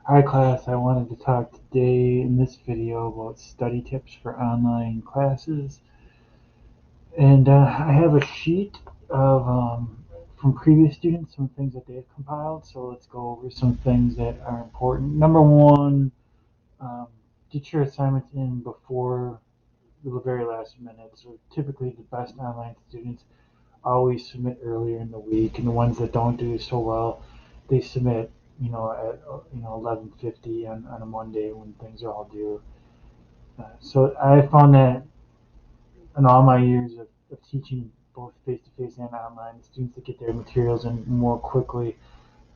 Hi class, I wanted to talk today in this video about study tips for online classes. And I have a sheet of from previous students, some things that they've compiled. So let's go over some things that are important. Number one, um, get your assignments in before the very last minute. So typically the best online students always submit earlier in the week, and the ones that don't do so well, they submit, at 11:50 on a Monday when things are all due. So I found that in all my years of teaching both face-to-face and online, students that get their materials in more quickly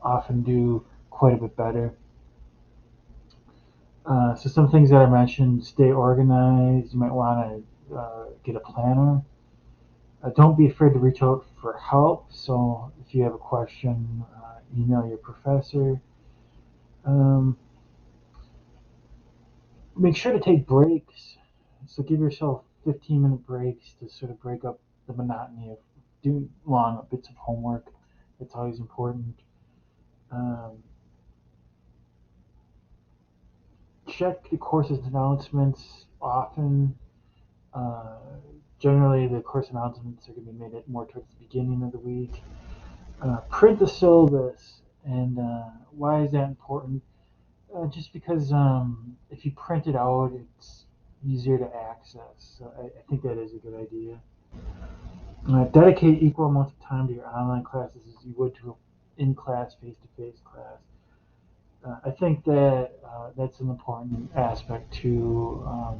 often do quite a bit better. So some things that I mentioned: stay organized. You might want to get a planner. Don't be afraid to reach out for help. So if you have a question, email your professor. Um, Make sure to take breaks. So give yourself 15-minute breaks to sort of break up the monotony of doing long bits of homework. It's always important. Um, Check the course's announcements often. Uh, Generally, the course announcements are going to be made more towards the beginning of the week. Print the syllabus. And why is that important? Just because if you print it out, it's easier to access. So I think that is a good idea. Dedicate equal amounts of time to your online classes as you would to in-class, face-to-face class. I think that that's an important aspect to uh,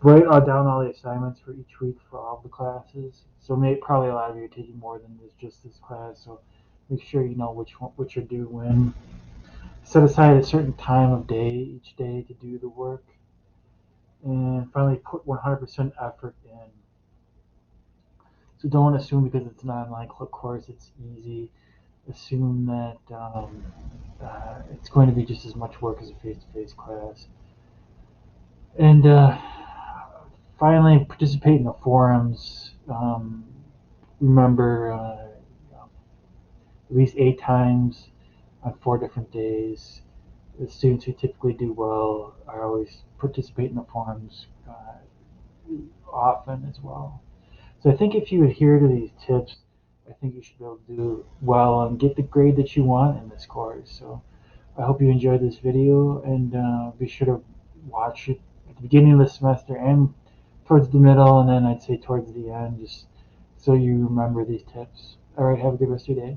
write down all the assignments for each week for all the classes. So probably a lot of you are taking more than just this class. So make sure you know which are due when. Set aside a certain time of day each day to do the work. And finally, put 100% effort in. So don't assume because it's an online course it's easy. Assume that it's going to be just as much work as a face-to-face class. And finally, participate in the forums. Remember, at least 8 times on 4 different days. The students who typically do well are always participate in the forums often as well. So I think if you adhere to these tips, I think you should be able to do well and get the grade that you want in this course. So I hope you enjoyed this video, and be sure to watch it at the beginning of the semester and towards the middle, and then I'd say towards the end, just so you remember these tips. All right, have a good rest of your day.